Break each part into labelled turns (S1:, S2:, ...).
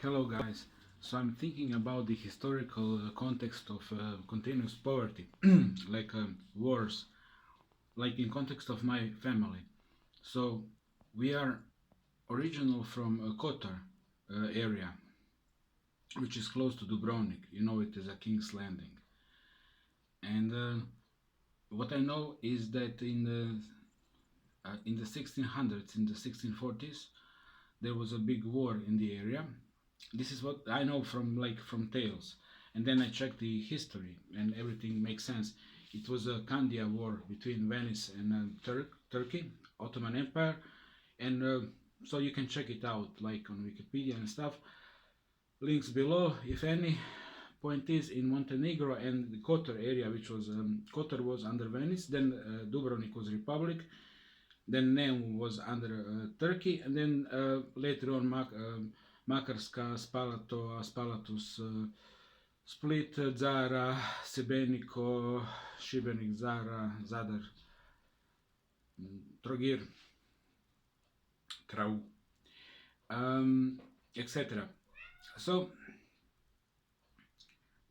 S1: Hello guys, so I'm thinking about the historical context of continuous poverty, like wars, like in context of my family. So we are original from Kotar area, which is close to Dubrovnik. You know it is a King's Landing. And what I know is that in the 1600s, in the 1640s, there was a big war in the area. This is what I know from tales, and then I checked the history, and everything makes sense. It was a Candia war between Venice and Turkey, Ottoman Empire, and so you can check it out like on Wikipedia and stuff. Links below, if any. Point is, in Montenegro and the Kotor area, which was Kotor was under Venice, then Dubrovnik was Republic, then Neum was under Turkey, and then later on Makarska, Spalato, Spalatus, Split, Zara, Sebeniko, Šibenik, Zara, Zadar, Trogir, Krau, etc. So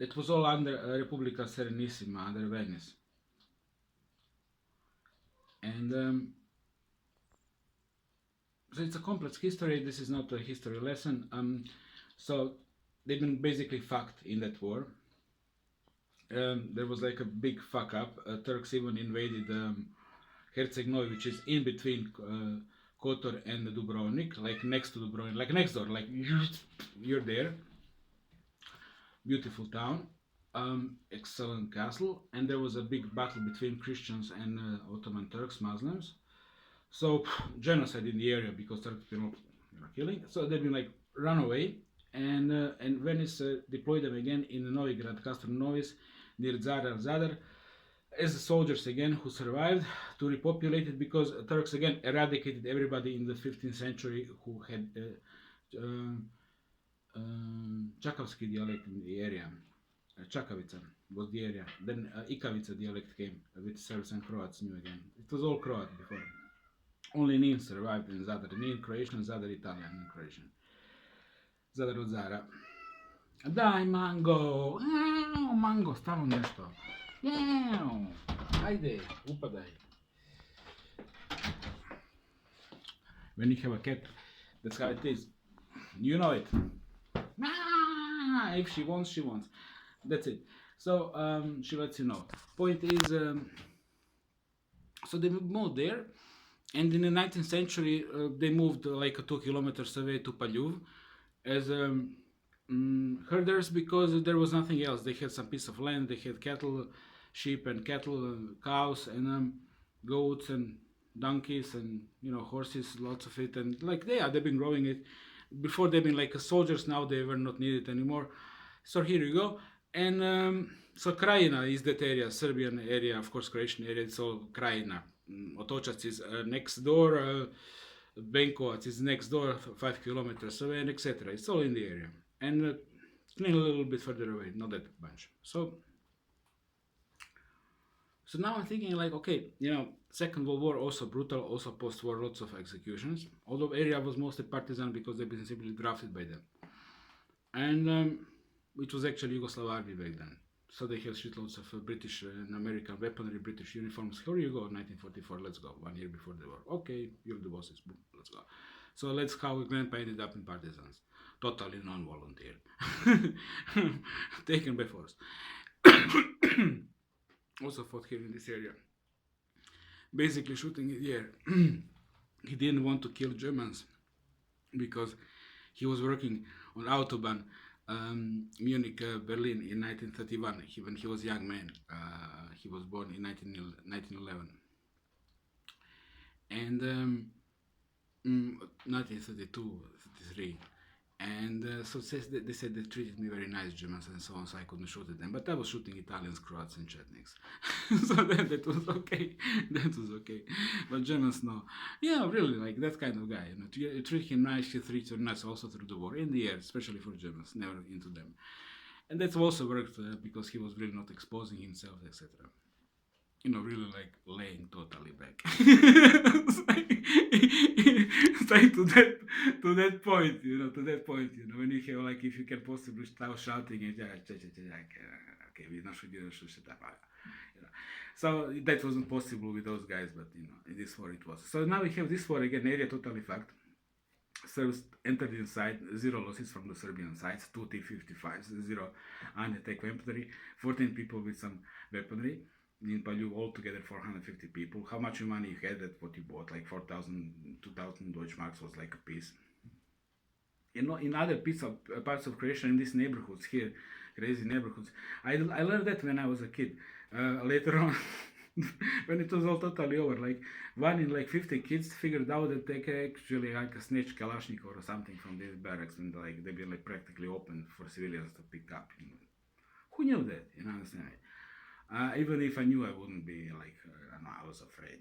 S1: that was all under Republica Serenissima, under Venice. And so it's a complex history. This is not a history lesson. So they've been basically fucked in that war. There was like a big fuck up. Turks even invaded Herceg-Novi, which is in between Kotor and Dubrovnik, like next to Dubrovnik, like next door, like you're there. Beautiful town, excellent castle, and there was a big battle between Christians and Ottoman Turks, Muslims. So genocide in the area because Turks been killing. So they've been like run away, and Venice deployed them again in Novigrad, Castro Novis, near Zadar, as the soldiers again who survived to repopulate it because Turks again eradicated everybody in the 15th century who had Čakavski dialect in the area. Čakavica was the area. Then Ikavica dialect came with Serbs and Croats new again. It was all Croat before. Only Nin survived in Zadar. Nin Croatian, Zadar Italian, Nin Croatian. Zadar od Zara. Daj mango! Mango, stalno nešto. Ajde, upadaj. When you have a cat, that's how it is. You know it. If she wants, she wants. That's it. So she lets you know. Point is, so they moved there, and in the 19th century they moved like 2 kilometers away to Paljuv as herders because there was nothing else. They had some piece of land. They had cattle, sheep and cattle, cows and goats and donkeys and horses, lots of it, and like they've been growing it. Before they've been like soldiers, now they were not needed anymore. So here you go. And so Krajina is that area, Serbian area, of course Croatian area, it's all Krajina. Otočac is next door, Benkovac is next door, 5 kilometers away, and etc. It's all in the area. And a little bit further away, not that much. So now I'm thinking like, okay, Second World War also brutal, also post-war lots of executions. Although area was mostly partisan because they've been simply drafted by them. And it was actually Yugoslav army back then. So they have shitloads of British and American weaponry, British uniforms. Here you go, 1944, let's go. 1 year before the war. Okay, you're the bosses, boom, let's go. So that's how Grandpa ended up in partisans. Totally non-volunteer. Taken by force. Also fought here in this area. Basically shooting in the air. He didn't want to kill Germans because he was working on Autobahn Munich, Berlin in 1931, when he was a young man. He was born in 1911. And 1932, 33. And so they said they treated me very nice, Germans and so on, so I couldn't shoot at them. But I was shooting Italians, Croats and Chetniks. So then that was okay. That was okay. But Germans, no. Yeah, really, like that kind of guy. You treat him nice, you treat him nice also through the war. In the air, especially for Germans, never into them. And that also worked because he was really not exposing himself, etc. really like laying totally back. It's like to that point, to that point, when you have like if you can possibly start shouting and yeah, okay, we not should shut up. You know. So that wasn't possible with those guys, but in this war it was. So now we have this war again, area totally fucked. Serbs entered inside, zero losses from the Serbian sides, two T-55s, zero unattack weaponry, 14 people with some weaponry. In Palju, altogether 450 people. How much money you had at what you bought? Like 4,000, 2,000 Deutschmarks was like a piece. In other parts of Croatia, in these neighborhoods here, crazy neighborhoods, I learned that when I was a kid. Later on, when it was all totally over, like one in like 50 kids figured out that they can actually like a snatch Kalashnikov or something from these barracks, and like they've been like practically open for civilians to pick up. Who knew that? Understand? Even if I knew, I wouldn't be like, no, I was afraid.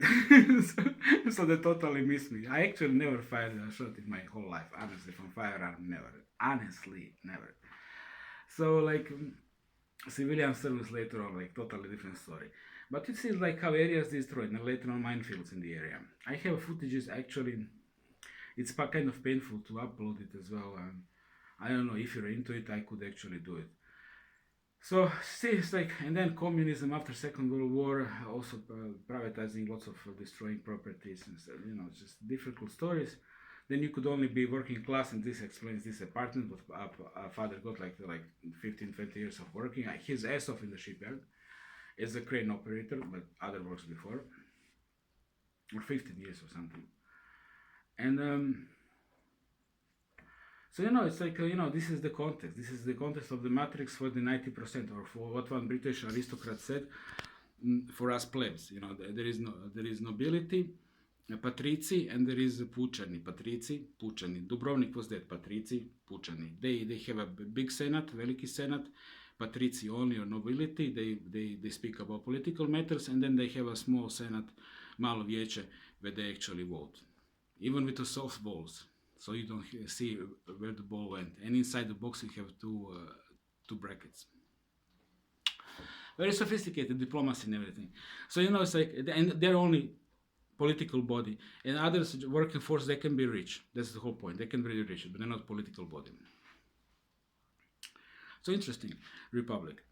S1: so they totally missed me. I actually never fired a shot in my whole life, honestly, from firearm, never. Honestly, never. So, like, civilian service later on, like, totally different story. But you see, like, how areas destroyed, and later on minefields in the area. I have footages, actually, it's kind of painful to upload it as well. I don't know if you're into it, I could actually do it. So, see, it's like, and then communism after Second World War, also privatizing lots of destroying properties, and so, just difficult stories. Then you could only be working class, and this explains this apartment. But father got like 15, 20 years of working. His ass off in the shipyard as a crane operator, but other works before, or 15 years or something. And so, it's like, this is the context. This is the context of the matrix for the 90%, or for what one British aristocrat said, for us plebs. There is nobility, Patricij, and there is Puchani. Patricij, Puchani. Dubrovnik was that, Patricij, Puchani. They have a big senate, veliki senate. Patricij only, or nobility. They speak about political matters, and then they have a small senate, malo vijeće, where they actually vote. Even with the soft balls. So you don't see where the ball went. And inside the box you have two brackets. Very sophisticated diplomacy and everything. So it's like, and they're only political body. And others, working force, they can be rich. That's the whole point. They can be rich, but they're not political body. So interesting, republic.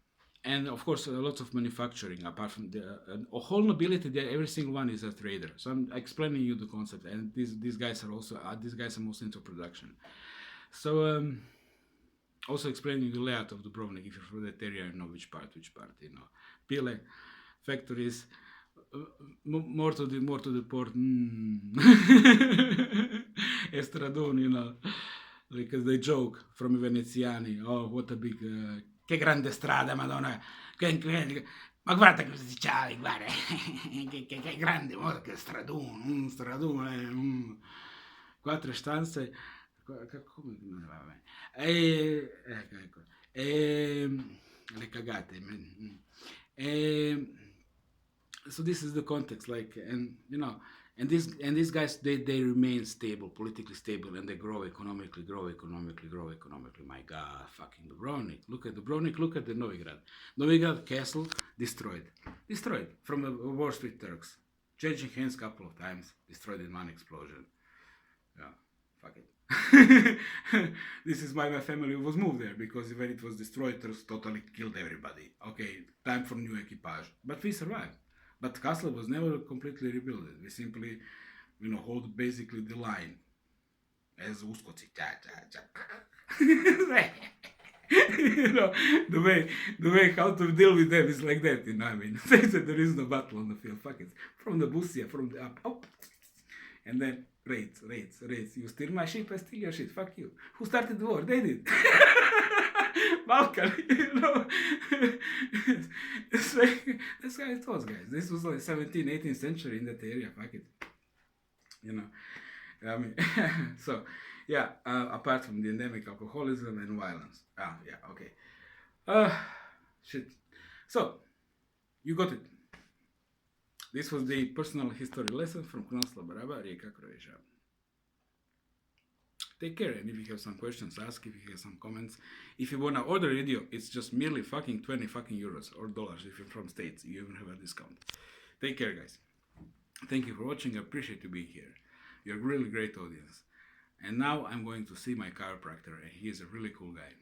S1: And of course, lots of manufacturing. Apart from a whole nobility, there every single one is a trader. So I'm explaining you the concept, and these guys are also into production. So also explaining the layout of Dubrovnik. If you're from that area, you know which part. Pile, factories, more to the port. Estradun, because they joke from Veneziani. Oh, what a big. Che grande strada, Madonna. Ma guarda cosa diciamo, guarda. che grande, che stradone. Quattro stanze. Come? Vabbè. Ecco. Le cagate. So this is the context, like, and these guys, they remain stable, politically stable, and they grow economically. My God, fucking Dubrovnik. Look at Dubrovnik, look at the Novigrad castle, destroyed from the wars with Turks, changing hands a couple of times, destroyed in one explosion. Yeah, fuck it. This is why my family was moved there, because when it was destroyed, Turks totally killed everybody. Okay, time for new equipage, but we survived. But castle was never completely rebuilt. We simply, hold basically the line as uskoci. The way how to deal with them is like that. There is no battle on the field. Fuck it. From the busia, from the up, and then raids. You steal my ship, I steal your shit. Fuck you. Who started the war? They did. Balkan, it's like, that's how it was, guys. This was like 17th, 18th century in that area. Fuck it. I mean, so, yeah, apart from the endemic alcoholism and violence. Yeah, okay. Shit. So, you got it. This was the personal history lesson from Knosla Baraba, Rijeka, Croatia. Take care, and if you have some questions, ask. If you have some comments, if you wanna order a video, it's just merely fucking 20 fucking euros or dollars. If you're from States, you even have a discount. Take care, guys. Thank you for watching. I appreciate you being here. You're a really great audience. And now I'm going to see my chiropractor, and he is a really cool guy.